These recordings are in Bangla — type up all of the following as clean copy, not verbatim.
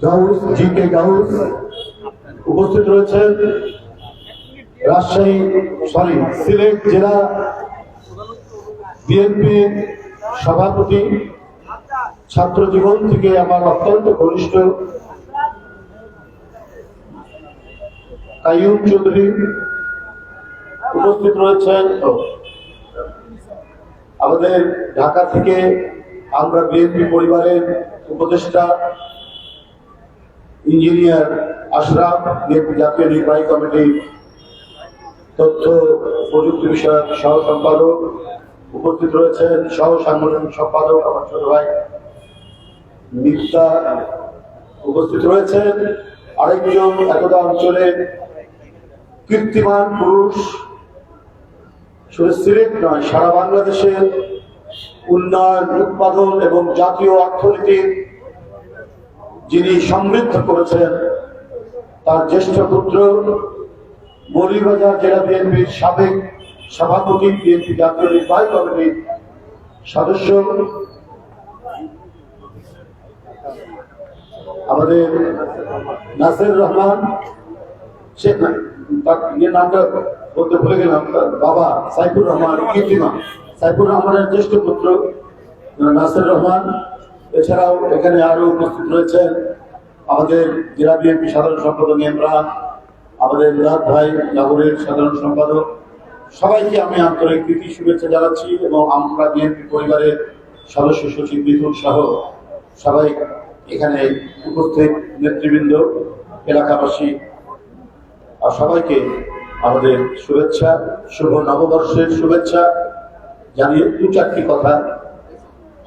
গাউস জি কে গাউস উপস্থিত রয়েছেন সিলেট জেলা বিএনপির সভাপতি, ছাত্র জীবন থেকে আমার অত্যন্ত ঘনিষ্ঠ কাইয়ুম চৌধুরী উপস্থিত রয়েছেন। আমাদের ঢাকা থেকে আমরা বিএনপি পরিবারের উপদেষ্টা ইঞ্জিনিয়ার আশরাফ, বিএনপি জাতীয় নির্বাহী কমিটির তথ্য প্রযুক্তি বিষয়ক সহ সম্পাদক উপস্থিত রয়েছেন, সহ সাংগঠনিক সম্পাদক আমার ছোট ভাই মিফতা উপস্থিত রয়েছেন, আরেকজন একদা অঞ্চলের কীর্তিমান পুরুষ, শুধু সিলেট নয় সারা বাংলাদেশের উন্নয়ন, উৎপাদন এবং জাতীয় অর্থনীতির যিনি সমৃদ্ধ করেছেন, তার জ্যেষ্ঠ পুত্র মৌলভীবাজার জেলা বিএনপির সাবেক সভাপতি, বিএনপি জাতীয় নির্বাহী কমিটির সদস্য আমাদের নাসির রহমান, নামটা বলতে ভুলে গেলাম, বাবা সাইফুর রহমান, কীর্তিমান সাইফুর রহমানের জ্যেষ্ঠ পুত্র নাসির রহমান। এছাড়াও এখানে আরো উপস্থিত রয়েছেন আমাদের জেলা বিএনপি সাধারণ সম্পাদক ইমরান, আমাদের মুরাদ ভাই নগরের সাধারণ সম্পাদক। সবাইকে আমি আন্তরিক প্রীতি শুভেচ্ছা জানাচ্ছি এবং আমরা বিএনপি পরিবারের সদস্য সচিব মিথুন সহ সবাই এখানে উপস্থিত নেতৃবৃন্দ, এলাকাবাসী আর সবাইকে আমাদের শুভেচ্ছা, শুভ নববর্ষের শুভেচ্ছা জানিয়ে দু চারটি কথা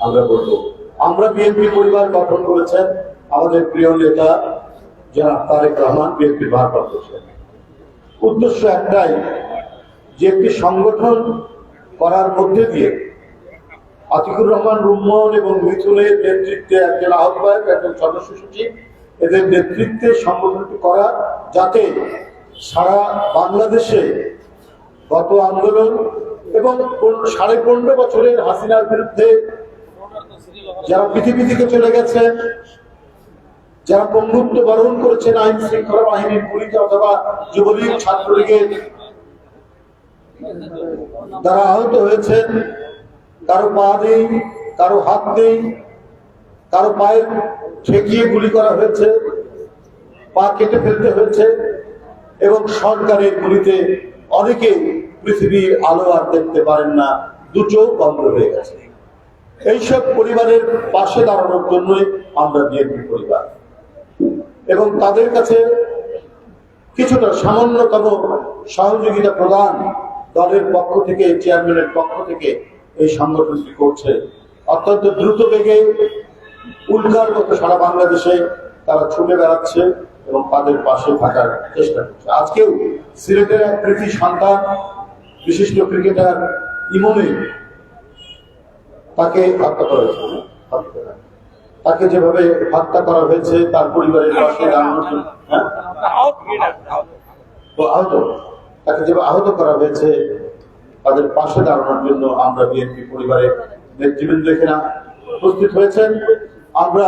আমরা বলব। আমরা বিএনপি পরিবার গঠন করেছেন আমাদের প্রিয় নেতা জনাব তারেক রহমান, বিএনপির ভারপ্রাপ্ত চেয়ারম্যান। উদ্দেশ্য একটাই, যে একটি সংগঠন করার মধ্যে দিয়ে আতিকুর রহমান রুম্মন এবং মিথুনের নেতৃত্বে একজন আহ্বায়ক, একজন সদস্য সচিব, এদের নেতৃত্বে সংগঠনটি করা, যাতে সারা বাংলাদেশে গত আন্দোলন এবং 15.5 বছরের হাসিনার বিরুদ্ধে যারা পৃথিবী থেকে চলে গেছেন, যারা পঙ্গুত্ব বরণ করেছেন আইন শৃঙ্খলা বাহিনীর গুলিতে অথবা যুবলীগ ছাত্রলীগের যারা আহত হয়েছেন, কারো পা নেই, কারো হাত নেই, কারো পায়ে ঠেকিয়ে গুলি করা হয়েছে, পা কেটে ফেলতে হয়েছে এবং সরকারের গুলিতে অনেকে পৃথিবীর আলো আর দেখতে পারেন না, দু চোখ বন্ধ হয়ে গেছে। এইসব পরিবারের পাশে দাঁড়ানোর জন্যই আমরা বিএনপি পরিবার, এবং তাদের কাছে কিছুটা সামান্যতম সহযোগিতা প্রদান দলের পক্ষ থেকে, চেয়ারম্যানের পক্ষ থেকে এই সংগঠনটি করছে। অত্যন্ত দ্রুত বেগে উল্কার মতো সারা বাংলাদেশে তারা ছুটে বেড়াচ্ছে এবং তাদের পাশে থাকার চেষ্টা করছে। আজকেও সিলেটের এক কৃতি সন্তান, বিশিষ্ট ক্রিকেটার ইমনে, তাকে হত্যা করা হয়েছে। তাকে যেভাবে হত্যা করা হয়েছে, তার পরিবারের পাশে দাঁড়ানোর জন্য, তাকে যেভাবে আহত করা হয়েছে, তাদের পাশে দাঁড়ানোর জন্য আমরা বিএনপি পরিবারের নেতৃবৃন্দ এখানে উপস্থিত হয়েছেন। আমরা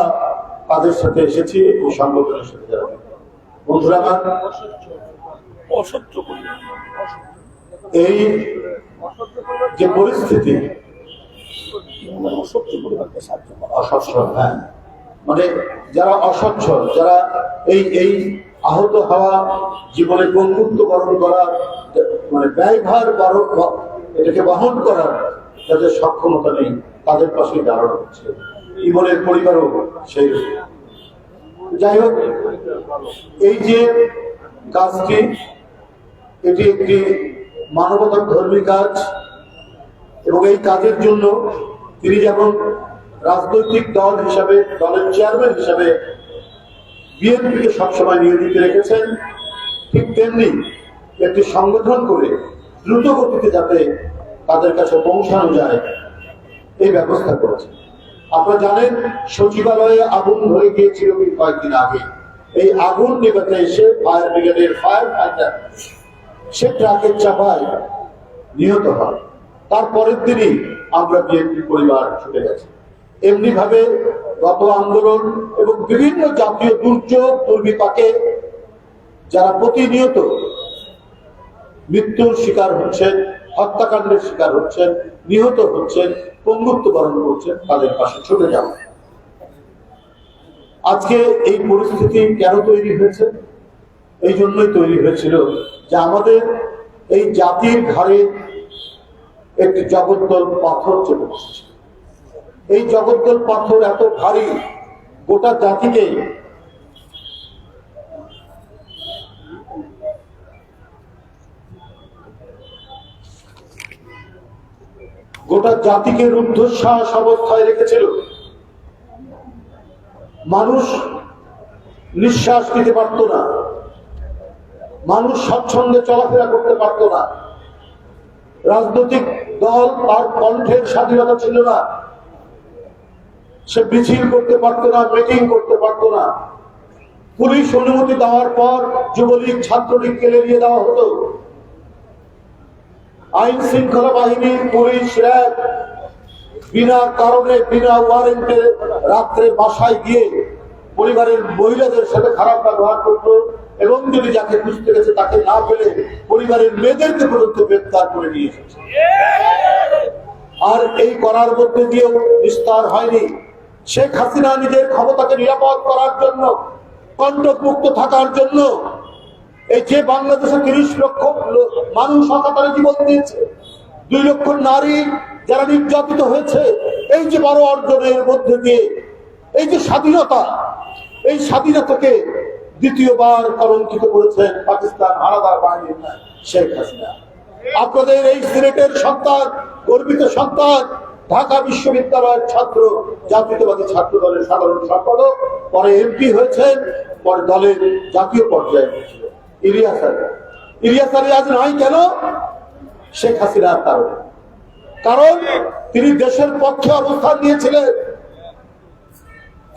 তাদের সাথে এসেছি, এই সংগঠনের সাথে যারা বন্ধুরা আমার, এই যে পরিস্থিতি অসচ্ছল, হ্যাঁ, মানে যারা অসচ্ছল, যারা এই আহত হওয়া, জীবনে পঙ্গুত্ব বরণ করা, মানে ব্যয়ভার এটাকে বহন করার যাদের সক্ষমতা নেই, তাদের পাশে দাঁড়ানো হচ্ছে। ইমনের পরিবারও সেই। যাই হোক, এই যে কাজটি, এটি একটি মানবতা ধর্মী কাজ এবং এই কাজের জন্য তিনি যেমন রাজনৈতিক দল হিসাবে, দলের চেয়ারম্যান হিসাবে বিএনপিকে সবসময় নিয়োজিত রেখেছেন, ঠিক তেমনি একটি সংগঠন করে দ্রুত গতিতে যাতে তাদের কাছে পৌঁছানো যায় এই ব্যবস্থা করেছেন। আপনারা জানেন, সচিবালয়ে আগুন ধরে গিয়েছিল কয়েকদিন আগে। এই আগুন নেভাতে এসে ফায়ার ব্রিগেডের ফায়ার ফাইটার সে ট্রাকের চাপায় নিহত হয়। তারপরের দিনই আমরা বিএনপি পরিবার ছুটে গেছি এমনি ভাবে গত আন্দোলন এবং বিভিন্ন জাতীয় দুর্যোগ দুর্বিপাকে যারা প্রতিনিয়ত মৃত্যুর শিকার হচ্ছেন, হত্যাকাণ্ডের শিকার হচ্ছেন, নিহত হচ্ছেন, পঙ্গুত্ব বরণ করছেন, তাদের পাশে ছুটে যাওয়া। আজকে এই পরিস্থিতি কেন তৈরি হয়েছে? এই জন্যই তৈরি হয়েছিল যে আমাদের এই জাতির ঘাড়ে একটি জগদ্দল পাথর চেপে বসেছে। এই জগদ্দল পাথর এত ভারী, গোটা জাতিকে রুদ্ধশ্বাস অবস্থায় রেখেছিল। মানুষ নিঃশ্বাস নিতে পারত না, মানুষ স্বচ্ছন্দে চলাফেরা করতে পারত না, রাজনৈতিক দল তার কণ্ঠের স্বাধীনতা ছিল না, সে মিছিল করতে পারত না, মিটিং করতে পারত না। পুলিশ অনুমতি দেওয়ার পর যুবলীগ ছাত্রলীগকে লেলিয়ে দেওয়া হতো। আইন শৃঙ্খলা বাহিনী, পুলিশ, র্যাব বিনা কারণে, বিনা ওয়ারেন্টে রাত্রে বাসায় গিয়ে পরিবারের মহিলাদের সাথে খারাপ ব্যবহার করতো এবং যদি যাকে খুঁজতে গেছে তাকে না পেলে পরিবারের মেয়েদেরকে পর্যন্ত গ্রেফতার করে নিয়ে এসেছে। আর এই করার মধ্যে দিয়েও বিস্তার হয়নি। শেখ হাসিনা নিজের ক্ষমতাকে নিরাপদ করার জন্য, কণ্টকমুক্ত থাকার জন্য এই যে বাংলাদেশে 30 লক্ষ মানুষ অকাতরে জীবন দিয়েছে, 2 লক্ষ নারী যারা নির্যাতিত হয়েছে, এই যে বড় অর্জনের মধ্যে দিয়ে এই যে স্বাধীনতা, এই স্বাধীনতাকে দ্বিতীয়বার কলঙ্কিত করেছেন পাকিস্তান হানাদার বাহিনীর শেখ হাসিনা। আপনাদের এই সিলেটের সন্তান, গর্বিত সন্তান, ঢাকা বিশ্ববিদ্যালয়ের ছাত্র, জাতীয়তাবাদী ছাত্র দলের সাধারণ সম্পাদক, পরে এমপি হয়েছেন, পরে দলের জাতীয় পর্যায়ে হয়েছিলেন ইলিয়াস আলী আজ নাই কেন? শেখ হাসিনার কারণে। কারণ তিনি দেশের পক্ষে অবস্থান নিয়েছিলেন,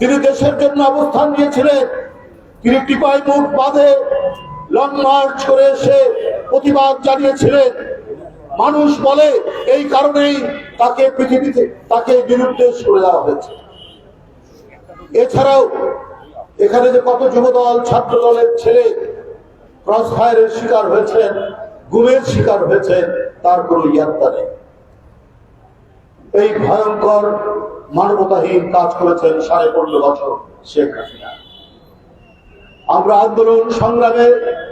তিনি দেশের জন্য অবস্থান নিয়েছিলেন। তিনি টিপাই মুখ বাঁধে লং মার্চ করে এসে প্রতিবাদ জানিয়েছিলেন। মানুষ বলে এই কারণেই তাকে পৃথিবীতে, তাকে বিরুদ্ধে সরে দেওয়া হয়েছে। এছাড়াও এখানে যে কত যুবদল, ছাত্র দলের ছেলে ক্রস ফায়ারের শিকার হয়েছেন, গুমের শিকার হয়েছেন, তার কোনো ইয়াত্তা নেই। এই ভয়ঙ্কর মানবতাহীন কাজ করেছেন 15.5 বছর শেখ হাসিনা। আমরা আন্দোলন সংগ্রামে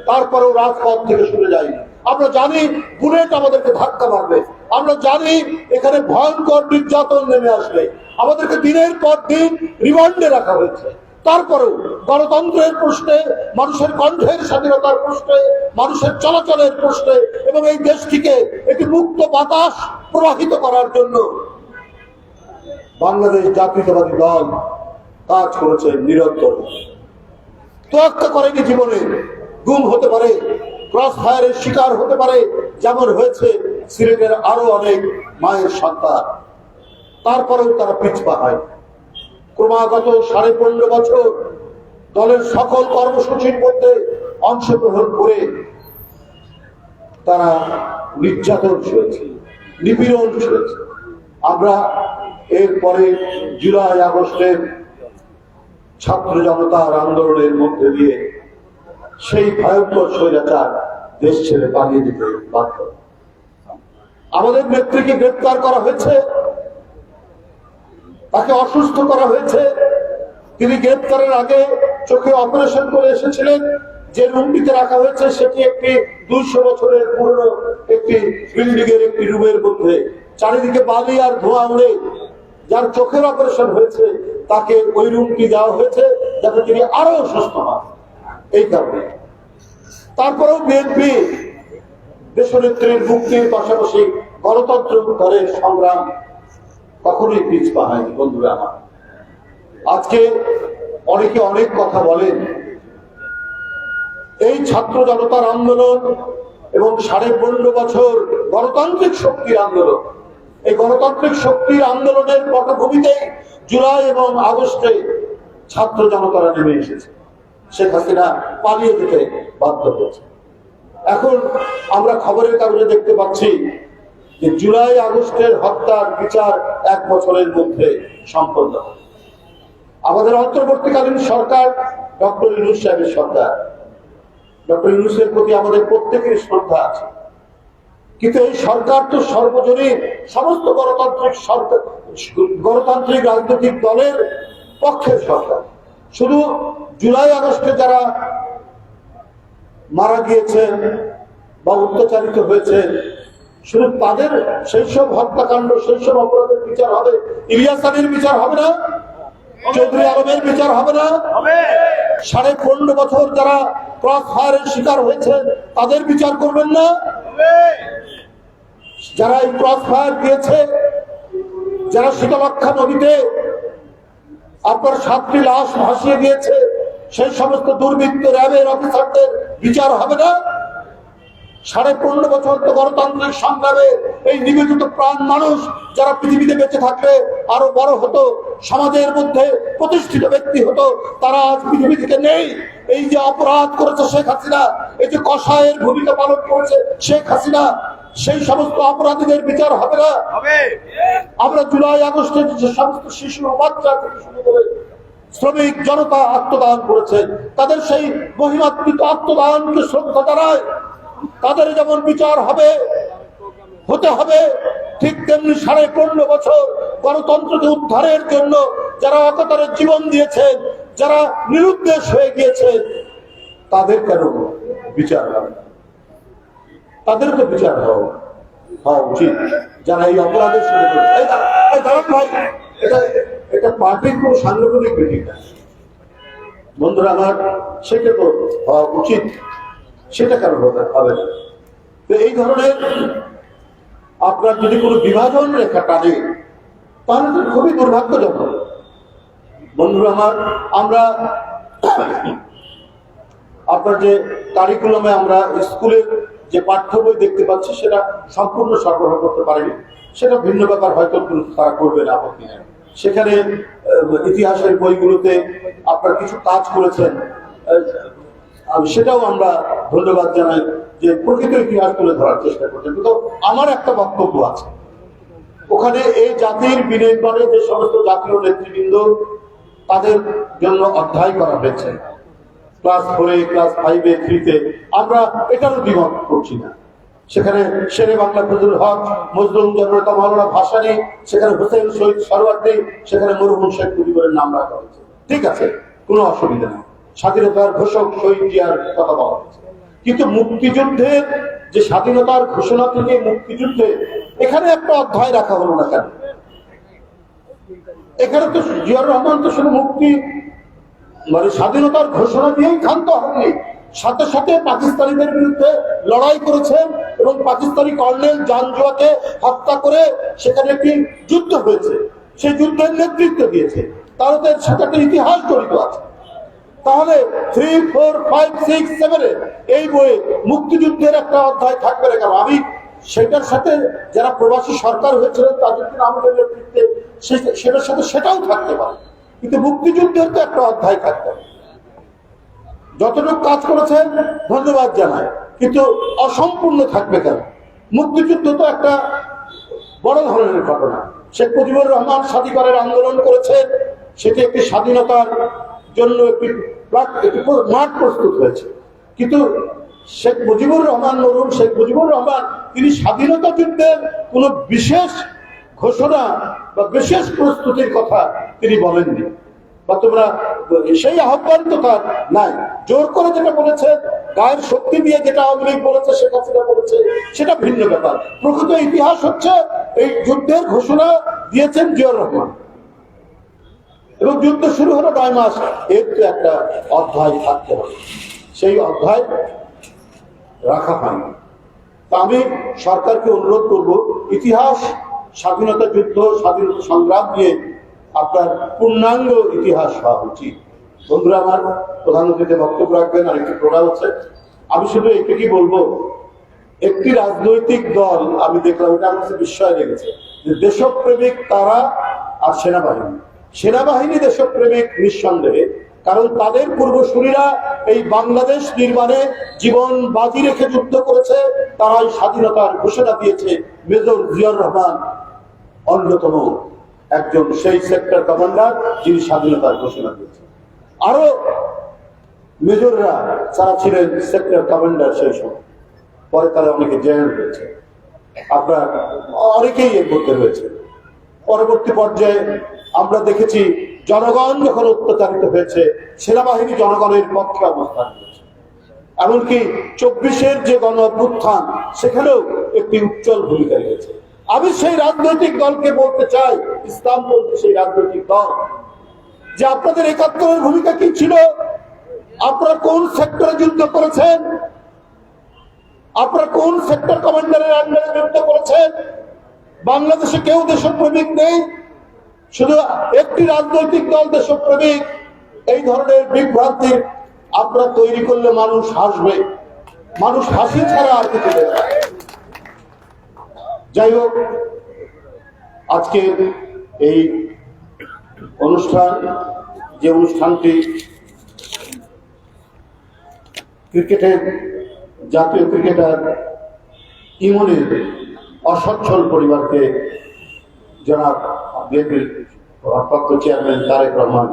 তারপরেও রাজপথ থেকে সরে যাই। আমরা জানি বুলেট আমাদেরকে ধাক্কা মারবে, আমরা জানি এখানে ভয়ঙ্কর নির্যাতন নেমে আসবে, আমাদেরকে দিনের পর দিন রিমান্ডে রাখা হয়েছে। তারপরেও গণতন্ত্রের প্রশ্নে, মানুষের কণ্ঠের স্বাধীনতার প্রশ্নে, মানুষের চলাচলের প্রশ্নে এবং এই দেশটিকে একটি মুক্ত বাতাস প্রবাহিত করার জন্য বাংলাদেশ জাতীয়তাবাদী দল কাজ করেছে নিরন্তর। তোয়াক্কা করেনি জীবনে। গুম হতে পারে, ক্রস ফায়ারের শিকার হতে পারে, যেমন হয়েছে সিলেটের আরো অনেক মায়ের সন্তান। তারপরেও তারা পিছপা হয়। ক্রমাগত 15.5 বছর দলের সকল কর্মসূচির মধ্যে অংশগ্রহণ করে তারা নির্যাতন সয়েছে, নিপীড়ন সয়েছে। আমরা এরপরে জুলাই আগস্টের ছাত্র জনতার আন্দোলনের মধ্যে দিয়ে সেই ভয়ঙ্কর স্বৈরাচার দেশ ছেড়ে পালিয়ে যেতে বাধ্য। আমাদের নেত্রীকে গ্রেপ্তার করা হয়েছে, তাকে অসুস্থ করা হয়েছে। তিনি গ্রেপ্তারের আগে চোখে অপারেশন করে এসেছিলেন। যে রুমটিতে রাখা হয়েছে সেটি একটি 200 বছরের পুরনো একটি বিল্ডিং এর একটি রুমের মধ্যে। চারিদিকে বালি আর ধোঁয়া উড়ে যার চোখের অপারেশন হয়েছে তাকে ওই রুমটি দেওয়া হয়েছে যাতে তিনি আরো অসুস্থ হন। এই কারণে তারপরেও বিএনপি দেশনেত্রীর মুক্তির পাশাপাশি গণতন্ত্র উদ্ধারের সংগ্রাম কখনোই পিছপা হয়নি। বন্ধুরা আমার, আজকে অনেকে অনেক কথা বলেন। এই ছাত্র জনতার আন্দোলন এবং 15.5 বছর গণতান্ত্রিক শক্তির আন্দোলন, এই গণতান্ত্রিক শক্তির আন্দোলনের পটভূমিতে জুলাই এবং আগস্টে ছাত্র জনতারা নেমে এসেছে। শেখ হাসিনা পালিয়ে যেতে বাধ্য হয়েছে। এখন আমরা খবরের কাগজে দেখতে পাচ্ছি যে জুলাই আগস্টের হত্যার বিচার 1 বছরের মধ্যে সম্পন্ন হবে। আমাদের অন্তর্বর্তীকালীন সরকার ডক্টর ইউনূস সাহেবের সরকার, ডক্টর ইউনূসের প্রতি আমাদের প্রত্যেকের শ্রদ্ধা আছে, কিন্তু এই সরকার তো সর্বজনীন সমস্ত গণতান্ত্রিক রাজনৈতিক দলের পক্ষের সরকার। শুধু জুলাই আগস্টে যারা মারা গিয়েছেন বা অত্যাচারিত হয়েছে, শুধু তাদের সেই সব হত্যাকাণ্ড, সেই সব অপরাধের বিচার হবে? ইলিয়াস আলীর বিচার হবে না? চৌধুরী আলমের বিচার হবে না? 15.5 বছর যারা ক্রস ফায়ারের শিকার হয়েছে তাদের বিচার করবেন না? যারা এই ক্রস ফায়ার দিয়েছে, যারা শীতলক্ষা নদীতে আপনার 7টি লাশ ভাসিয়ে দিয়েছে, সেই সমস্ত দুর্বৃত্ত র্যাবের অফিসারদের বিচার হবে না? 15.5 বছর তো গণতান্ত্রিক সংগ্রামে এই নিবেদিত প্রাণ মানুষ যারা পৃথিবীতে বেঁচে থাকলে আরো বড় হতো, সমাজের মধ্যে প্রতিষ্ঠিত ব্যক্তি হতো, তারা আজ পৃথিবী থেকে নেই। এই যে অপরাধ করেছে শেখ হাসিনা, এই যে কসাইয়ের ভূমিকা পালন করেছে শেখ হাসিনা, সেই সমস্ত অপরাধীদের বিচার হবে না? আমরা জুলাই আগস্টে যে সমস্ত শিশু বাচ্চা থেকে শুরু করে শ্রমিক জনতা আত্মদান করেছে, তাদের সেই মহিমান্বিত আত্মদানকে শ্রদ্ধা জানায়। তাদের যেমন বিচার হতে হবে, ঠিক তেমনি 15.5 বছর গণতন্ত্রকে উদ্ধারের জন্য যারা অকাতরে জীবন দিয়েছেন, যারা নিরুদ্দেশ হয়ে গিয়েছেন, তাদের কেন বিচার হবে? তাদের তো বিচার হওয়া উচিত। যারা এই অপরাধের সঙ্গে ভাই, এটা পার্টির কোন সাংগঠনিক মিটিং না বন্ধুরা আমার, সেটা তো হওয়া উচিত। সেটা কেন হবে না? তো এই ধরনের আপনার যদি কোনো বিভাজন রেখা টানে, তাহলে তো খুবই দুর্ভাগ্যজনক বন্ধুরা আমার। আমরা আপনার যে কারিকুলামে আমরা স্কুলের যে পাঠ্য বই দেখতে পাচ্ছি, সেটা সম্পূর্ণ সরবরাহ করতে পারেনি, সেটা ভিন্ন ব্যাপার, হয়তো তারা করবে না, আপত্তি নেই। সেখানে ইতিহাসের বইগুলোতে আপনার কিছু কাজ করেছেন, সেটাও আমরা ধন্যবাদ জানাই যে প্রকৃত ইতিহাস তুলে ধরার চেষ্টা করছেন। কিন্তু আমার একটা বক্তব্য আছে, ওখানে এই জাতির বিনির্মাণে যে সমস্ত জাতীয় নেতৃবৃন্দ, তাদের জন্য অধ্যায় করা হয়েছে ক্লাস 4-এ, ক্লাস 5-এ, 3-তে, আমরা এটারও দ্বিমত করছি না। সেখানে শেরে বাংলা ফজলুল হক, মজলুম জননেতা মাওলানা ভাসানী, সেখানে হোসেন শহীদ সরওয়ার্দী, সেখানে মরহুম শেখ মুজিবুরের নাম রাখা হয়েছে, ঠিক আছে, কোনো অসুবিধা নেই। স্বাধীনতার ঘোষক শহীদ জিয়ার কথা বলা হয়েছে, কিন্তু মুক্তিযুদ্ধের যে স্বাধীনতার ঘোষণা থেকে মুক্তিযুদ্ধে, এখানে একটা অধ্যায় রাখা হলো না কেন? এখানে তো জিয়াউর রহমান তো শুধু মুক্তি মানে স্বাধীনতার ঘোষণা দিয়েই ক্ষান্ত হননি, সাথে সাথে পাকিস্তানিদের বিরুদ্ধে লড়াই করেছেন এবং পাকিস্তানি কর্নেল জানজুয়াকে হত্যা করে সেখানে একটি যুদ্ধ হয়েছে, সেই যুদ্ধের নেতৃত্ব দিয়েছে, তাদের সাথে একটা ইতিহাস জড়িত আছে। তাহলে 3, 4, 5, 6, 7 এই বইয়ে মুক্তিযুদ্ধের একটা অধ্যায় থাকবে না কেন? আমি সেটার সাথে যারা প্রবাসী সরকার হয়েছিলেন তাদের আমাদের নেতৃত্বে সেটার সাথে সেটাও থাকতে পারে, কিন্তু মুক্তিযুদ্ধের তো একটা অধ্যায় থাকতে হবে। যতটুকু কাজ করেছেন ধন্যবাদ জানায়, কিন্তু অসম্পূর্ণ থাকবে কেন? মুক্তিযুদ্ধ তো একটা বড় ধরনের ঘটনা। শেখ মুজিবুর রহমান স্বাধিকারের আন্দোলন করেছেন, সেটি একটি স্বাধীনতার জন্য একটি মাঠ প্রস্তুত হয়েছে, কিন্তু শেখ মুজিবুর রহমান, মরহুম শেখ মুজিবুর রহমান, তিনি স্বাধীনতা যুদ্ধের কোন বিশেষ ঘোষণা বা বিশেষ প্রস্তুতির কথা তিনি বলেননি, বা তোমরা সেই আহ্বান তো তার নাই। জোর করে যেটা বলেছে, গায়ের শক্তি দিয়ে যেটা আওয়ামী লীগ বলেছে, শেখ হাসিনা বলেছে, সেটা ভিন্ন ব্যাপার। প্রকৃত ইতিহাস হচ্ছে এই যুদ্ধের ঘোষণা দিয়েছেন জিয়াউর রহমান এবং যুদ্ধ শুরু হলো 9 মাস। এর তো একটা অধ্যায় থাকতে হবে, সেই অধ্যায় রাখা হয়নি। তা আমি সরকারকে অনুরোধ করব, ইতিহাস, স্বাধীনতা যুদ্ধ, স্বাধীনতা সংগ্রাম নিয়ে আপনার পূর্ণাঙ্গ ইতিহাস হওয়া উচিত। বন্ধুরা আমার, প্রধানমন্ত্রীতে বক্তব্য রাখবেন, আরেকটি প্রোগ্রাম হচ্ছে। আমি শুধু এটুকুই বলবো, একটি রাজনৈতিক দল আমি দেখলাম, এটা আমার কাছে বিস্ময় লেগেছে, যে দেশপ্রেমিক তারা আর সেনাবাহিনী, সেনাবাহিনী দেশপ্রেমিক নিঃসন্দেহে, কারণ তাদের পূর্বসূরীরা এই বাংলাদেশ নির্মাণে জীবন বাজি রেখে যুদ্ধ করেছে, তারাই স্বাধীনতার ঘোষণা দিয়েছে। মেজর জিয়াউর রহমান অন্যতম একজন সেই সেক্টর কমান্ডার যিনি স্বাধীনতার ঘোষণা দিয়েছেন। আরো মেজররা যারা ছিলেন সেক্টর কমান্ডার সেই সময়, পরে তারা অনেকে জেনারেল হয়েছে, আপনার অনেকেই এর মধ্যে রয়েছে। পরবর্তী পর্যায়ে আমরা দেখেছি জনগণ যখন অত্যাচারিত হয়েছে, সেনাবাহিনী জনগণের পক্ষে অবস্থান করেছে। এমনকি 24-এর যে গণ অভ্যুত্থান, সেখানেও একটি উজ্জ্বল ভূমিকা রয়েছে। আমি সেই রাজনৈতিক দলকে বলতে চাই, ইসলাম বলতে সেই রাজনৈতিক দল, যে আপনাদের 71-এর ভূমিকা কি ছিল? আপনারা কোন সেক্টরে যুদ্ধ করেছেন? আপনারা কোন সেক্টর কমান্ডারের আন্ডারে যুদ্ধ করেছেন? বাংলাদেশে কেউ দেশপ্রেমিক নেই, শুধু একটি রাজনৈতিক দল দেশপ্রেমিক। এই ধরনের বিভ্রান্তি আপনারা তৈরি করলে মানুষ হাসবে, মানুষ হাসি ছাড়া আর কিছু দেবে না। যাই হোক, আজকে এই অনুষ্ঠান, যে অনুষ্ঠানটি ক্রিকেটের জাতীয় ক্রিকেটার ইমনের অসচ্ছল পরিবারকে জনাব বিএনপির ভারপ্রাপ্ত চেয়ারম্যান তারেক রহমান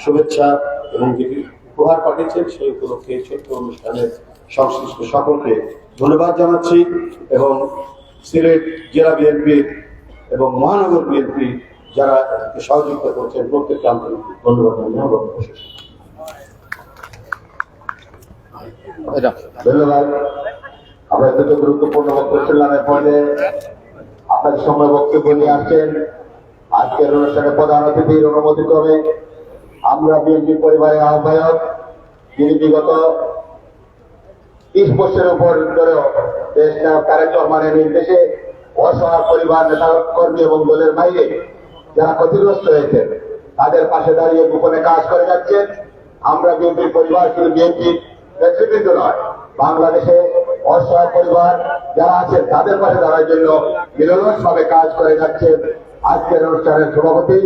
শুভেচ্ছা এবং যেটি উপহার পাঠিয়েছেন, সেই উপলক্ষে ছোট্ট অনুষ্ঠানের সংশ্লিষ্ট সকলকে ধন্যবাদ জানাচ্ছি এবং সিলেট জেলা বিএনপি এবং মহানগর বিএনপি যারা সহযোগিতা করছেন প্রত্যেককে আন্তরিক ধন্যবাদ জানিয়ে ধন্যবাদ। আমরা দুটো গুরুত্বপূর্ণ বক্তব্য শুনলাম। পরে আপনার সময় বক্তব্য নিয়ে আসছেন আজকের অনুষ্ঠানে প্রধান অতিথির অনুমতি ক্রমে আমরা বিএনপি পরিবারের আহ্বায়ক, যিনি বিগত 30 বছরের উপর ধরেও দেশ নায়ক তারেক রহমানের নির্দেশে অসহায় পরিবার, নেতা কর্মী এবং দলের বাইরে যারা ক্ষতিগ্রস্ত হয়েছে তাদের পাশে দাঁড়িয়ে গোপনে কাজ করে যাচ্ছেন। আমরা বিএনপির পরিবার শুধু বিএনপির নেতৃবৃন্দ নয়, বাংলাদেশে অসহায় পরিবার যারা আছেন তাদের পাশে দাঁড়ার জন্য নিরলসভাবে কাজ করে যাচ্ছেন। আজকের অনুষ্ঠানের সভাপতি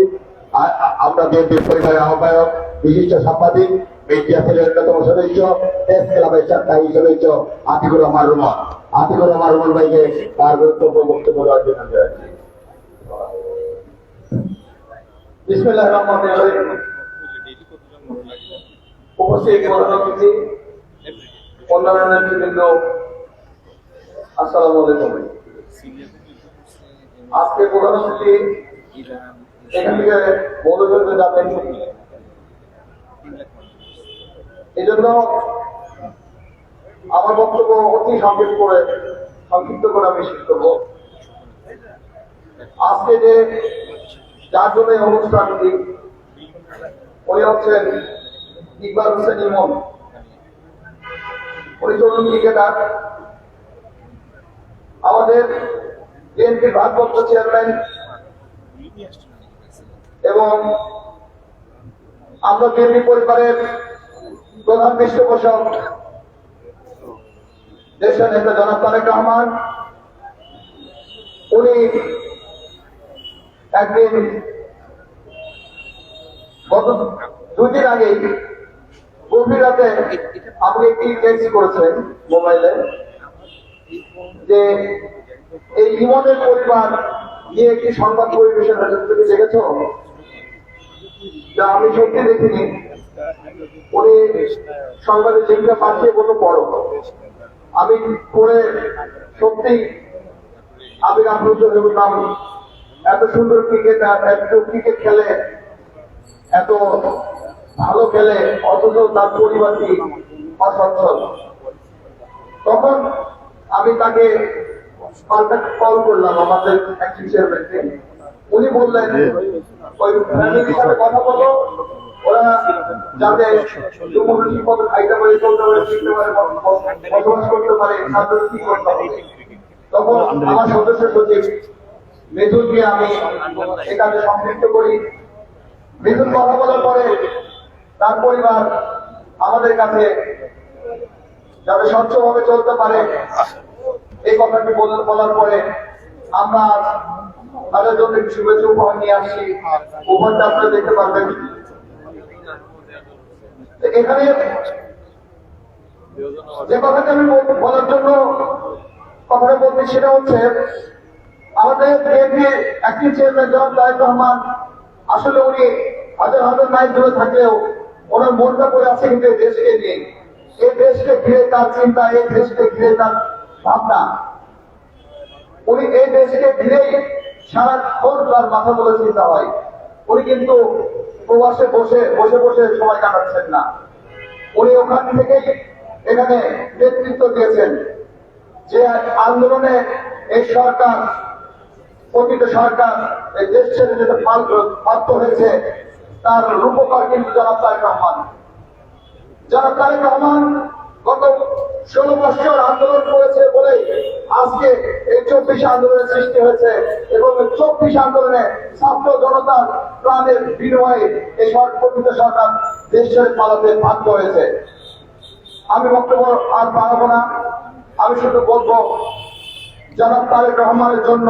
আমরা বিএনপির পরিবারের আহ্বায়ক, বিশিষ্ট সাংবাদিক, মিডিয়া সেলের অন্যতম সদস্য, প্রেস ক্লাবের স্থায়ী সদস্য আতিকুর রহমান রুমন। আতিকুর রহমান রুমন ভাইকে তার গুরুত্বপূর্ণ বক্তব্য দেওয়ার জন্য জানাচ্ছি। বিসমিল্লাহির রহমানির রহিম। উপস্থিত প্রধান অতিথি, অন্যান্য নেতৃবৃন্দ, আসসালামু আলাইকুম। আজকে প্রধান অতিথি এখান থেকে বলে যাবেন, এই জন্য আমার বক্তব্য অতি সংক্ষিপ্ত করে আমি শেষ করবো। আজকে যে যার জন্য এই অনুষ্ঠানটি, উনি হচ্ছেন ইকবাল হোসেন ইমন। উনি তরুণ ক্রিকেটার, আমাদের বিএনপির ভারপ্রাপ্ত চেয়ারম্যান এবং আমরা বিএনপি পরিবারের প্রধান পৃষ্ঠপোষক দেশের নেতা জনাব তারেক রহমান। উনি একদিন গত 2 দিন আগে গভীর রাতে আমাকে একটি টেক্সট করেছেন মোবাইলে যে এই ইমনের পরিবার নিয়ে একটি সংবাদ পরিবেশন হয়েছে, তুমি দেখেছো? যা আমি সত্যি দেখিনি। উনি সংবাদে যেগুলো পাঠিয়ে বললো পড়ো। আমি পড়ে সত্যি আমি আপ্লুত হয়ে বললাম, এত সুন্দর ক্রিকেটার, এত ক্রিকেট খেলে, এত ভালো খেলে, অথচ তার পরিবারটি অসচ্ছল। তখন আমি তাকে কল করলাম আমাদের অ্যাক্টিভ চেয়ারম্যানকে। উনি বললেন ওই ফ্যামিলির সাথে কথা বলো, ওরা যাতে ঠিক মতো খাইতে পারে, চলতে পারে, শিখতে পারে, বসবাস করতে পারে, তাদের কি করতে হবে। তখন আমার সদস্য সচিব মেজুরকে আমি এই কাজে সম্পৃক্ত করি। মেজুর কথা বলার পরে তার পরিবার আমাদের কাছে যাতে স্বচ্ছভাবে চলতে পারে এই কথাটি বলার পরে আমরা তাদের জন্য একটু শুভেচ্ছা উপহার নিয়ে আসছি। উপহারটা আপনারা দেখতে পারবেন। তো এখানে যে কথাটা আমি বলার জন্য কথাটা বলতে, সেটা হচ্ছে আমাদের বিএনপির একটি চেয়ারম্যান জনাব তারেক রহমান, আসলে উনি হাজার হাজার মাইল দূরে থাকলেও ওনার মনটা পড়ে আছে কিন্তু এই দেশকে নিয়ে। এই দেশকে ঘিরে তার চিন্তা, এই দেশকে ঘিরে তার ভাবনা। উনি এই দেশকে ঘিরেই সারাক্ষণ তার মাথা বলে চিন্তা হয়। উনি কিন্তু প্রবাসে বসে বসে বসে সময় কাটাচ্ছেন না। উনি ওখান থেকেই এখানে নেতৃত্ব দিয়েছেন। যে আন্দোলনে এই সরকার, প্রকৃত সরকার এই দেশ ছেড়ে যেতে বাধ্য হয়েছে, তার রূপকার কিন্তু জনাব তারেক রহমান। জনাব তারেক রহমান গত 16 বছর আন্দোলন করেছে বলে আজকে এই 24 আন্দোলনের সৃষ্টি হয়েছে, এবং 24 আন্দোলনে ছাত্র জনতার প্রাণের বিনিময়ে এই প্রকৃত সরকার দেশ ছেড়ে পালাতে বাধ্য হয়েছে। আমি বক্তব্য আর বাড়াবো না, আমি শুধু বলবো জনাব তারেক রহমানের জন্য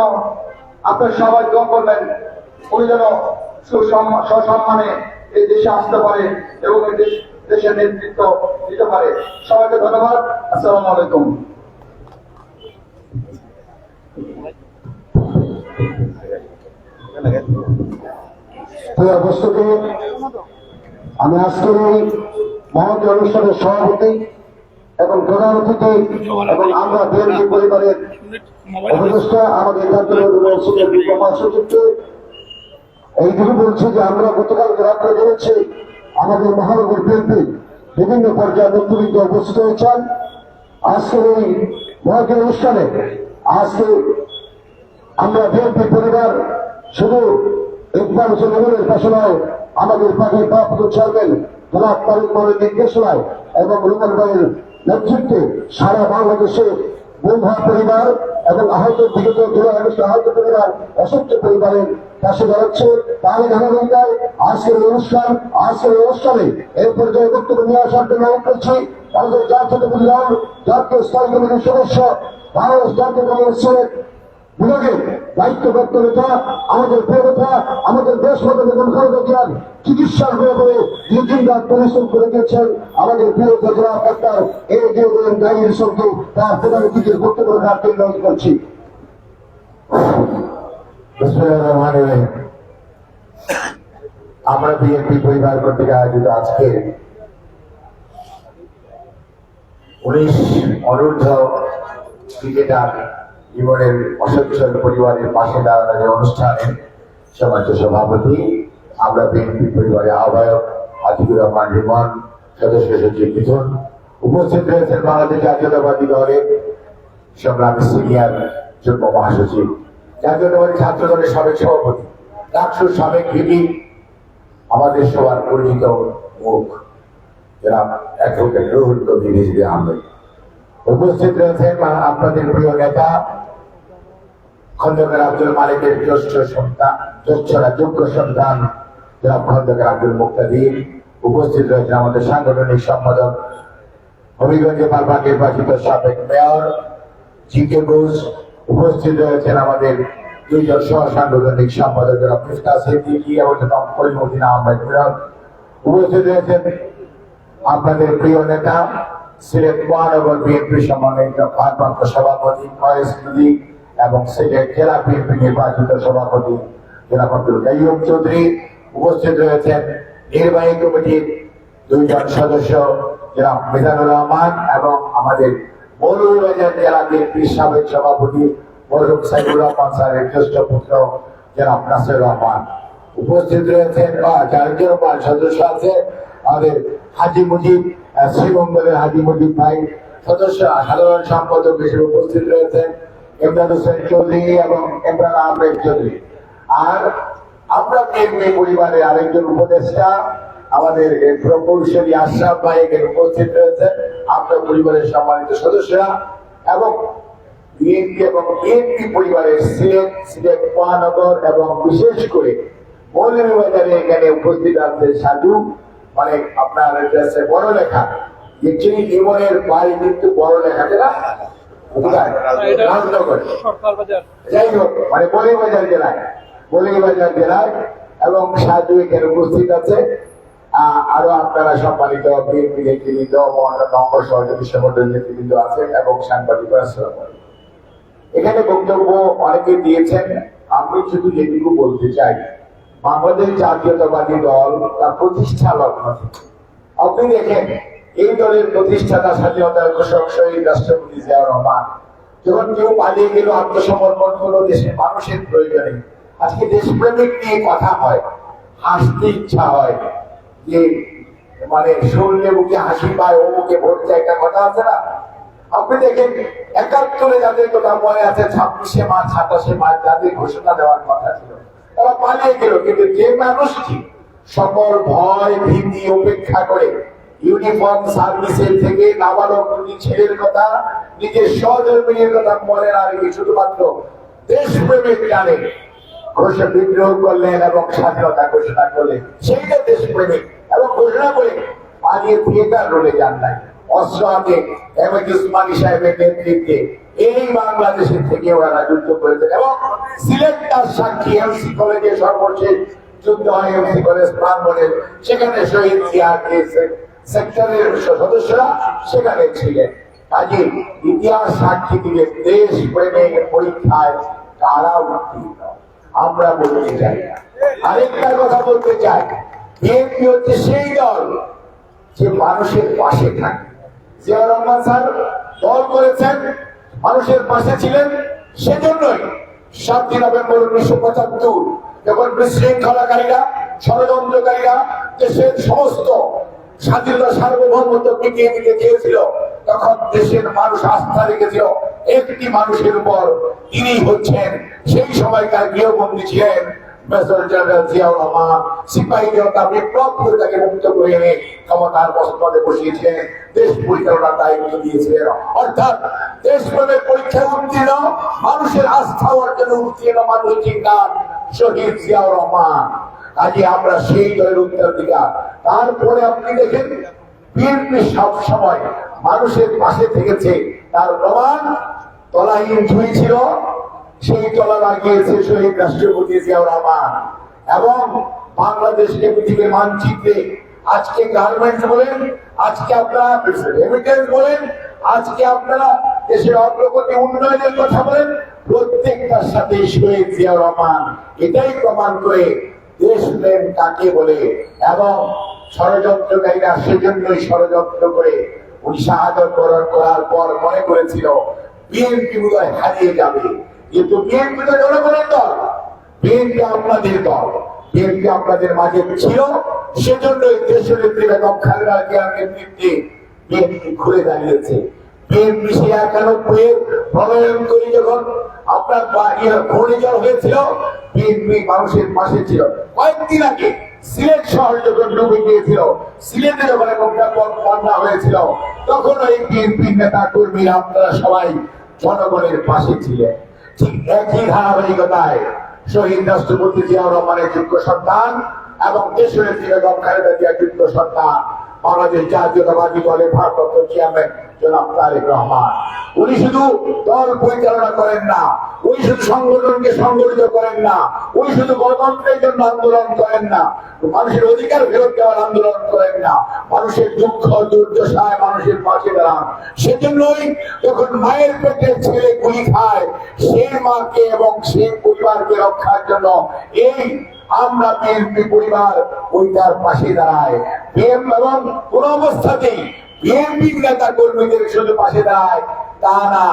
আপনার সবাই দোয়া করবেন, উনি যেন সসম্মানে এই দেশে আসতে পারে এবং এই দেশের নেতৃত্ব দিতে পারে। সবাইকে ধন্যবাদ। আসসালামু আলাইকুম। বস্তুকে আমি আজকের এই মহৎ অনুষ্ঠানের সভাপতি এবং প্রধান অতিথি এবং আমরা বিএনপি পরিবারের উপদেষ্টা আমাদের জাতীয় মহাসচিবকে এইটুকু বলছি যে আমরা গতকাল রাত্রে জেনেছি আমাদের মহানগর বিএনপি বিভিন্ন পর্যায়ে নেতৃবৃন্দ উপস্থিত হয়েছেন। আজকের এই মহৎ অনুষ্ঠানে আজকে আমরা বিএনপি পরিবার শুধু ইকবাল হোসেন ইমনের পাশে নয়, আমাদের পার্টির ভারপ্রাপ্ত চেয়ারম্যান জনাব তারেক রহমানের নির্দেশনায় এবং রুমান ভাইয়ের নেতৃত্বে সারা বাংলাদেশে গুম হওয়া পরিবার এবং আহত বিগত 2 আগস্ট আহত পরিবার, অসংখ্য পরিবারের পাশে দাঁড়াচ্ছে। তাহলে ধারাবাহিকতায় আজকের অনুষ্ঠানে এই পর্যায়ে বক্তব্য নিয়ে আসার জন্য অনুরোধ করছি আমাদের জাতীয় দল জাতীয় স্থায়ী কমিটির সদস্য, বাংলাদেশ জাতীয় কংগ্রেসের বিভাগের দায়িত্বপ্রাপ্ত নেতা, আমাদের প্রিয় নেতা, আমাদের দেশ মতো বেগম খালেদা জিয়ার চিকিৎসার ব্যাপারে দীর্ঘদিন পরিশ্রম করে গিয়েছেন আমাদের প্রিয় জেলা ডাক্তার এজিএম গাইয়ের সঙ্গে তার প্রধান অতিথির বক্তব্য রাখার জন্য অনুরোধ করছি। আমরা বিএনপি পরিবার কর্তৃক আয়োজিত আজকে 19 অনূর্ধ্ব ক্রিকেটার জীবনের অসচ্ছল পরিবারের পাশে দাঁড়ানোর অনুষ্ঠানে সমাজ সভাপতি, আমরা বিএনপি পরিবারের আহ্বায়ক আতিকুর রহমান রিমন, সদস্য সচিব মিথুন, উপস্থিত রয়েছেন বাংলাদেশ জাতীয়তাবাদী দলের সংগ্রামী সিনিয়র যুগ্ম মহাসচিব, জাতীয়তাবাদী ছাত্র দলের সাবেক সভাপতি, ডাকসুর সাবেক ভিপি, আমাদের সবার পরিচিত মুখ জনাব অ্যাডভোকেট রুহুল কবির রিজভী আহমেদ। উপস্থিত রয়েছেন আপনাদের প্রিয় নেতা খন্দকার আব্দুল মালিকের জ্যেষ্ঠ যোগ্য সন্তান জনাব খন্দকার আব্দুল মুক্তাদির। উপস্থিত রয়েছেন আমাদের সাংগঠনিক সম্পাদক হবিগঞ্জে বারবার নির্বাচিত সাবেক মেয়র জিকে ঘোষ। উপস্থিত রয়েছেন আমাদের 2 জন সহ সাংগঠনিক সম্পাদক জনাব মিফতাহ সিদ্দিকী এবং জনাব কলিমুদ্দিন আহমেদ মিলন। উপস্থিত রয়েছেন আপনাদের প্রিয় নেতা সিলেট মহানগর বিএনপি সম্মানিত ভারপ্রাপ্ত সভাপতি ফয়েজ নদী এবং সিলেট জেলা বিএনপি নির্বাচিত সভাপতি জনাব আব্দুল কাইয়ুম চৌধুরী। উপস্থিত রয়েছেন নির্বাহী কমিটির 2 জন সদস্য জনাব মিজানুর রহমান এবং আমাদের মৌলভীবাজার জেলা বিএনপির সাবেক সভাপতি মরহুম সাইফুর রহমান স্যারের জ্যেষ্ঠ পুত্র জনাব নাসির রহমান। উপস্থিত রয়েছেন 4 জন সদস্য আছে আমাদের হাজি মুজিব, শ্রীমঙ্গলের হাজি মুজিব ভাই সদস্য সাধারণ সম্পাদক হিসেবে উপস্থিত রয়েছেন ইমরান হোসেন চৌধুরী এবং ইমরান আহমেদ চৌধুরী। আর আমরা বিএনপি পরিবারের আরেকজন উপদেষ্টা আমাদের প্রকৌশলী আশরাফ ভাই এখানে উপস্থিত রয়েছেন, আপনার পরিবারের সম্মানিত সদস্যরা এবং বিএনপি পরিবারের সিলেট মহানগর এবং বিশেষ করে মৌলভীবাজারে এখানে উপস্থিত আছে সাধু, মানে আপনার বড় লেখা যে চিনি জীবনের বাড়ি কিন্তু বড় লেখা যেটা কোথায়? রাজনগর। যাই হোক, মানে বলিবাজার জেলায় এবং সাধু এখানে উপস্থিত আছে। আরো আপনারা সম্মানিত বিএনপি নেতৃবৃন্দ, অন্যান্য অঙ্গ সহযোগী সংগঠনের নেতৃবৃন্দ আছেন এবং সাংবাদিকরা। আসসালামু আলাইকুম। এখানে বক্তব্য অনেকে দিয়েছেন, আমি শুধু যেটুকু বলতে চাই, বাংলাদেশ জাতীয়তাবাদী দল তার প্রতিষ্ঠা লগ্ন থেকে আপনি দেখেন, এই দলের প্রতিষ্ঠাতা স্বাধীনতার ঘোষক শহীদ রাষ্ট্রপতি জিয়াউর রহমান যখন কেউ পালিয়ে গেল, আত্মসমর্পণ করলো দেশের মানুষের প্রয়োজনে। আজকে দেশপ্রেমিক নিয়ে কথা হয়, হাসতে ইচ্ছা হয়, যে মানে শুনলে মুখে হাসি পায়, ও মুখে ভোট চায়, একটা কথা আছে না? আপনি দেখেন ৭১ যাদের কথা মনে আছে, ২৬শে মার্চ ২৭শে মার্চ যাদের ঘোষণা দেওয়ার কথা ছিল, তারা পালিয়ে গেল। কিন্তু যে মানুষটি সকল ভয় ভীতি উপেক্ষা করে ইউনিফর্ম সার্ভিসের থেকে নাবালক দুটি ছেলের কথা, নিজের সহধর্মীর কথা মনে না রেখে শুধুমাত্র দেশপ্রেমিক জানে ঘোষণা বিদ্রোহ করলেন এবং স্বাধীনতা ঘোষণা করলেন, সেইটা দেশপ্রেমিক। এবং ঘোষণা করে পালিয়ে থিয়েটার রোডে যান নাই, অস্ত্র হাতে এমএকে উসমানী সাহেবের নেতৃত্বে এই বাংলাদেশের থেকে ওরা যুদ্ধ করেছেন। এবং সিলেট তার সাক্ষী, এমসি কলেজে সর্বশেষ যুদ্ধ হয় এমসি কলেজ প্রাঙ্গণে, সেখানে শহীদ জিয়া সেক্টরের সদস্যরা সেখানে ছিলেন। কাজে ইতিহাস সাক্ষী দিলে দেশ প্রেমের পরীক্ষায় কারা উত্তীর্ণ আমরা বলতে চাই না। আরেকটা কথা বলতে চাই, বিএনপি হচ্ছে সেই দল যে মানুষের পাশে থাকে। জিয়াউর রহমান স্যার দল করেছেন, মানুষের পাশে ছিলেন। সেজন্যই ৭ই নভেম্বর ১৯৭৫ যখন বিশৃঙ্খলাকারীরা, ষড়যন্ত্রকারীরা দেশের সমস্ত স্বাধীনতা সার্বভৌমত্ব মিটিয়ে দিতে চেয়েছিল, তখন দেশের মানুষ আস্থা রেখেছিল একটি মানুষের উপর, তিনি হচ্ছেন সেই সময়কার গৃহবন্দী ছিলেন মেজর জেনারেল জিয়াউর রহমান। সিপাহী জনতা বিপ্লব করে তাকে মুক্ত করে এনে ক্ষমতার পদে বসিয়েছিলেন, দেশ পরিচালনার দায়িত্ব দিয়েছিলেন। অর্থাৎ দেশপ্রেমের পরীক্ষায় উত্তীর্ণ, মানুষের আস্থা অর্জনে উত্তীর্ণ মানুষটির নাম শহীদ জিয়াউর রহমান। আজকে আমরা সেই দলের উত্তরাধিকার। তারপরে আপনি দেখেন, বিএনপি সব সময় মানুষের পাশে থেকেছে, তার প্রমাণ তলাহীন ঝুঁই ছিল, সেই তলা লাগিয়েছে শহীদ রাষ্ট্রপতি জিয়াউর রহমান। এবং বাংলাদেশকে পৃথিবীর মানচিত্রে আজকে গার্মেন্টস বলেন, আজকে আপনারা রেমিটেন্স বলেন, আজকে আপনারা দেশের অগ্রগতি উন্নয়নের কথা বলেন, প্রত্যেকটার সাথে শহীদ জিয়াউর রহমান এটাই প্রমাণ করে দেশপ্রেম কাকে বলে। এবং ষড়যন্ত্রকারীরা সেজন্যই ষড়যন্ত্র করে উনি শাহাদত বরণ করার পর মনে করেছিল বিএনপি বোধহয় হারিয়ে যাবে, কিন্তু বিএনপি তো জনগণের দল, বিএনপি আপনাদের দল, বিএনপি আপনাদের মাঝে ছিল। সেজন্যই দেশনেত্রী বেগম খালেদা জিয়ার নেতৃত্বে বিএনপি ঘুরে দাঁড়িয়েছে। বিএনপি সে ৯১ প্রণয়ন করি যখন আপনার ঘূর্ণিঝড় হয়েছিল, বিএনপি মানুষের পাশে ছিল। কয়েকদিন আগে সিলেট শহর যখন ডুবে গিয়েছিল, সিলেটে যখন একটা বন্যা হয়েছিল, তখন এই বিএনপির নেতা কর্মীরা আপনারা সবাই জনগণের পাশে ছিলেন। ঠিক একই ধারাবাহিকতায় শহীদ রাষ্ট্রপতি জিয়াউর রহমানের যোগ্য সন্তান এবং দেশনেত্রী বেগম খালেদা জিয়ার যোগ্য সন্তান বাংলাদেশ জাতীয়তাবাদী দলের ভারপ্রাপ্ত চেয়ারম্যান জনাব তারেক রহমান, উনি শুধু দল পরিচালনা করেন না, উনি শুধু সংগঠনকে সংগঠিত করেন না, উনি শুধু গণতন্ত্রের জন্য আন্দোলন করেন না, মানুষের অধিকার ফেরত দেওয়ার আন্দোলন করেন না, মানুষের দুঃখ দুর্দশায় মানুষের পাশে দাঁড়ান। সেজন্যই যখন মায়ের পেটে ছেলে গুলি খায়, সেই মাকে এবং সেই পরিবারকে রক্ষার জন্য এই আমরা বিএনপি পরিবার ওইটার পাশে দাঁড়ায়। এবং কোন অবস্থাতেই বিএনপি নেতা কর্মীদের শুধু পাশে দাঁড়ায় তা না।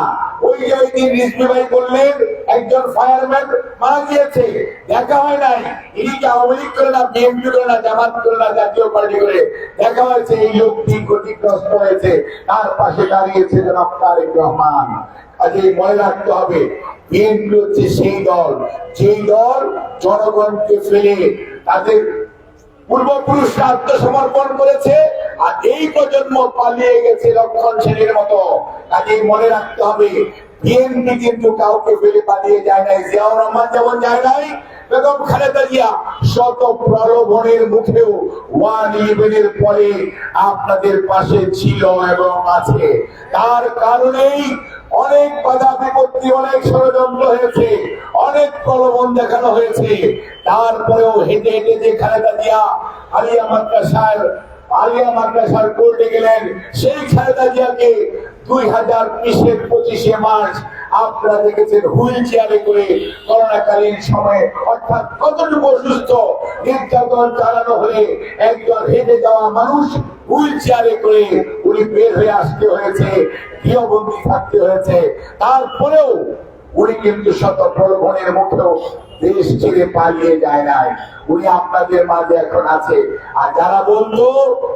ওই যে ওই দিন রিজভী ভাই বললেন একজন ফায়ারম্যান মারা গিয়েছে, দেখা হয় নাই, ইনি কি আওয়ামী লীগ করে না, বিএনপি করে না, জামাত করে না, জাতীয় পার্টি করে, দেখা হয়েছে এই লোকটি ক্ষতিগ্রস্ত হয়েছে, তার পাশে দাঁড়িয়েছে জনাব তারেক রহমান। আজ মনে রাখতে হবে, বিএনপি হচ্ছে সেই দল, যেই দল জনগণকে ফেলে তাদের পূর্বপুরুষরা আত্মসমর্পণ করেছে, আর এই প্রজন্ম পালিয়ে গেছে লক্ষণ সেনের মতো। কাজেই মনে রাখতে হবে, বিএনপি কিন্তু কাউকে ফেলে পালিয়ে যায় নাই। জিয়াউর রহমান যেমন যায় নাই, বেগম খালেদা জিয়া শত প্রলোভনের মুখেও 1/11 পরে আপনাদের পাশে ছিল এবং আছে। তার কারণেই অনেক বাধা বিপত্তি, অনেক ষড়যন্ত্র হয়েছে, অনেক প্রলোভন দেখানো হয়েছে। তারপরেও হেঁটে হেঁটে যে খালেদা জিয়া আলিয়া মাদ্রাসার কোর্টে গেলেন, সেই খালেদা জিয়াকে 2020-এর 25শে মার্চ আপনারা দেখেছেন হুইল চেয়ারে করে করোনাকালীন সময়ে, অর্থাৎ কতটুকু অসুস্থ, নির্যাতন চালানো হলে একজন হেঁটে যাওয়া মানুষ হুইল চেয়ারে করে উনি বের হয়ে আসতে হয়েছে, গৃহবন্দী থাকতে হয়েছে। তারপরেও উনি কিন্তু শত প্রলোভনের মুখেও দেশ ছেড়ে পালিয়ে যায় নাই, উনি আপনাদের মাঝে এখন আছে। আর যারা বলতো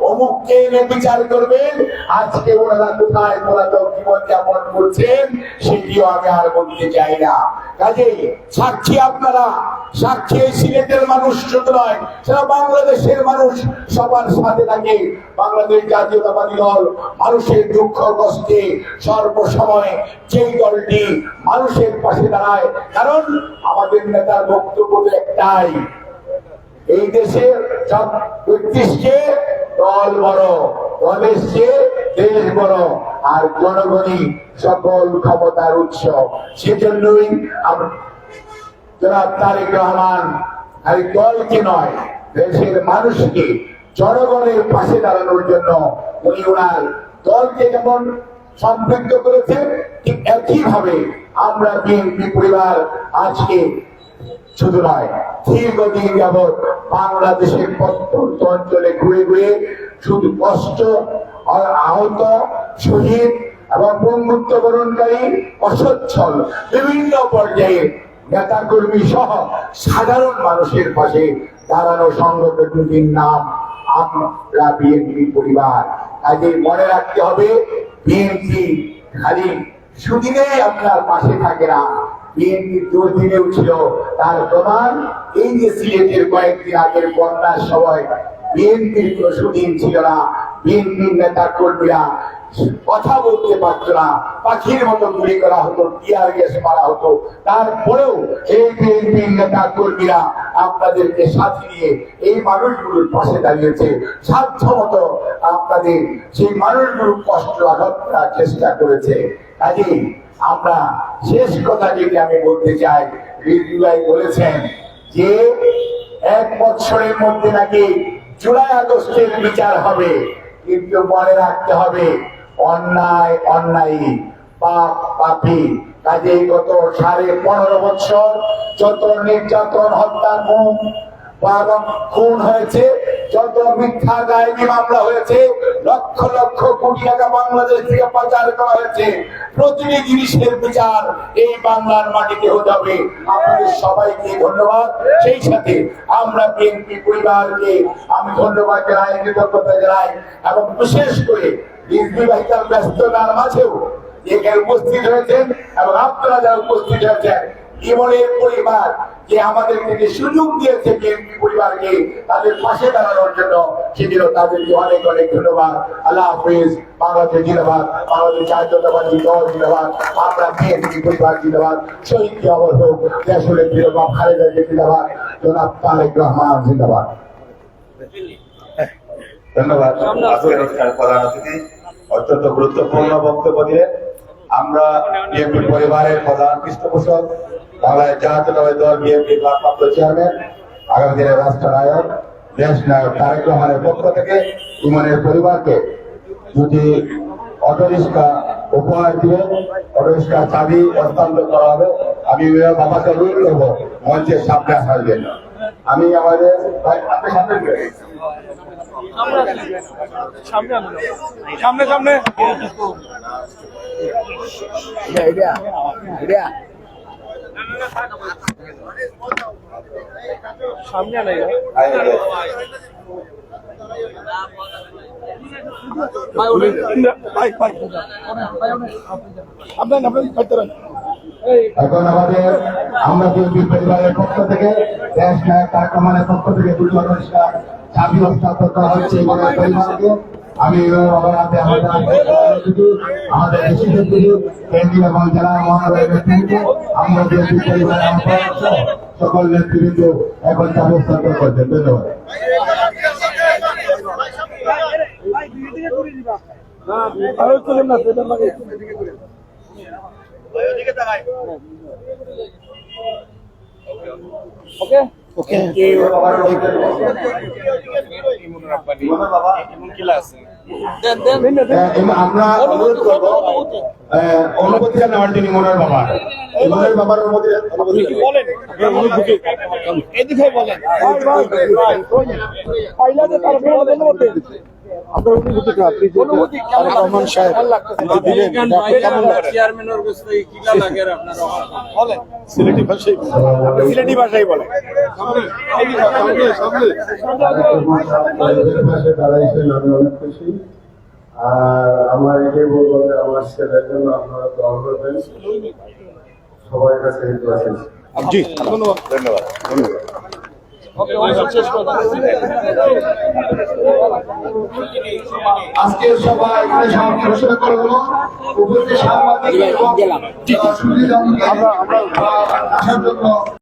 অমুককে এনে বিচার করবেন, আজকে ওনারা কোথায় পলাতক জীবন যাপন করছেন সেটিও আমি আর বলতে চাই না। কাজেই সাক্ষী আপনারা, সাক্ষী সিলেটের মানুষ শুধু নয়, সারা বাংলাদেশের মানুষ সবার সাথে থাকে। বাংলাদেশ জাতীয়তাবাদী দল মানুষের দুঃখ কষ্টে সর্বসময় যেই দলটি মানুষের পাশে দাঁড়ায়, কারণ আমাদের নেতার বক্তব্য একটাই, এই দেশের 33কে দল বড়, দলের চেয়ে দেশ বড়, আর জনগণই সকল ক্ষমতার উৎস। সেজন্যই জনাব তারেক রহমান আর দলকে নয়, দেশের মানুষকে, জনগণের পাশে দাঁড়ানোর জন্য উনি ওনার দলকে যেমন সম্পৃক্ত করেছেন, ঠিক একইভাবে আমরা বিএনপি পরিবার আজকে শুধু নয়, দীর্ঘদিন যাবৎ বাংলাদেশের প্রত্যন্ত অঞ্চলে ঘুরে ঘুরে শুধু কষ্ট, আহত, শহীদ এবং বন্ধুত্ব বরণকারী অসচ্ছল বিভিন্ন পর্যায়ে নেতা কর্মী সহ সাধারণ মানুষের পাশে দাঁড়ানো সংগঠনটির নাম আমরা বিএনপি পরিবার। কাজে মনে রাখতে হবে, বিএনপি খালি সুদিনে আপনার পাশে থাকে না, বিএনপি দুর্দিনেও ছিল। তার প্রমাণ এই যে সিলেটের কয়েকদিন আগের বন্যার সময় বিএনপির কোনো সুদিন ছিল না, বিএনপির নেতা কর্মীরা কথা বলতে পারতো না, পাখির মতো গুলি করা হতো, টিয়ার গ্যাস মারা হতো, তারপরেও এই বিএনপির নেতা কর্মীরা আপনাদেরকে সাথে নিয়ে এই মানুষগুলোর পাশে দাঁড়িয়েছে, সাধ্যমতো আপনাদের সেই মানুষগুলোর কষ্ট লাঘব করার চেষ্টা করেছে। কাজেই আমরা শেষ কথা যেটি আমি বলতে চাই, রিজভী ভাই বলেছেন যে 1 বছরের মধ্যে নাকি জুলাই আগস্টের বিচার হবে, কিন্তু মনে রাখতে হবে অন্যায় অন্যায়, পাপ পাপী। কাজেই গত 15.5 বছর যত নির্যাতন, হত্যা, খুন হয়েছে, যত মিথ্যা গায়েবী মামলা হয়েছে, লক্ষ লক্ষ কোটি টাকা বাংলাদেশ থেকে পাচার করা হয়েছে, প্রতিটি জিনিসের বিচার এই বাংলার মাটিতে হতে হবে। আপনাদের সবাইকে ধন্যবাদ। সেই সাথে আমরা বিএনপি পরিবারকে আমি ধন্যবাদ জানাই, কৃতজ্ঞতা জানাই, এবং বিশেষ করে রিজভী ভাই তার ব্যস্ততার মাঝেও এখানে উপস্থিত হয়েছেন এবং আপনারা যারা উপস্থিত হয়েছেন, ইমনের পরিবার যে আমাদেরকে যে সুযোগ দিয়েছে বিএনপি পরিবারকে তাদের পাশে দাঁড়ানোর জন্য, সেজন্য তাদেরকে অনেক অনেক ধন্যবাদ। আল্লাহ হাফিজ। বাংলাদেশ জিন্দাবাদ, বাংলাদেশ জাতীয়তাবাদী দল জিন্দাবাদ, আমরা বিএনপি পরিবার জিন্দাবাদ, শহীদ অমর হোক দেশের বেগম খালেদা জিয়া জিন্দাবাদ, জনাব তারেক রহমান জিন্দাবাদ। ধন্যবাদ। অনুষ্ঠানের প্রধান অতিথি অত্যন্ত গুরুত্বপূর্ণ বক্তব্য দিলেন। আমরা বিএনপি পরিবারের প্রধান পৃষ্ঠপোষক, বাংলাদেশ জাতীয়তাবাদী দল বিএনপির ভারপ্রাপ্ত চেয়ারম্যান, আগামী দিনের রাষ্ট্রনায়ক, দেশ নায়ক তারেক রহমানের পক্ষ থেকে ইমনের পরিবারকে যদি অটোরিক্সা উপহার দিয়ে অটোরিক্সা চাবি হস্তান্তর করা হবে। আমি বাবাকে অনুরোধ করবো মঞ্চের সামনে আসার জন্য। আমি আমাদের সামনে সামনে সামনে নাই এখন আমাদের আমরা বিএনপি পরিবারের পক্ষ থেকে দেশ নায়ক তারেক রহমানের পক্ষ থেকে দুটি অটোরিক্সা চাবি হস্তান্তর করা হচ্ছে ইমনের পরিবারকে। আমি আমাদের কেন্দ্রীয় এবং জেলা মহানগরের ব্যক্তিকে আমরা বিএনপি পরিবারের সকল নেতৃবৃন্দ এখন চাপ হস্তান্তর করছেন। ধন্যবাদ। ওকে এবং আমরা অনুরোধ করবো অনুমতি নেওয়ার জন্য ইমনের বাবার অনুমতি এদিকে বলেন আপনার অনুভূতিটা আপনি যে রহমান সাহেব দিলেন কেমন লাগছে? বলেন সিলেটি ভাষায় সিলেটি ভাষায় বলেন। পাশে দাঁড়াইছেন, আমি অনেক খুশি। আর আমার এটাই বলবো যে আমার ছেলের জন্য আপনারা দোয়া করবেন, সবাই কাছে আছেন। জি ধন্যবাদ। আজকের সভা এখানে সমাপ্তি ঘোষণা করা হলো। উপস্থিত সাংবাদিক এবং সুধীর আসার জন্য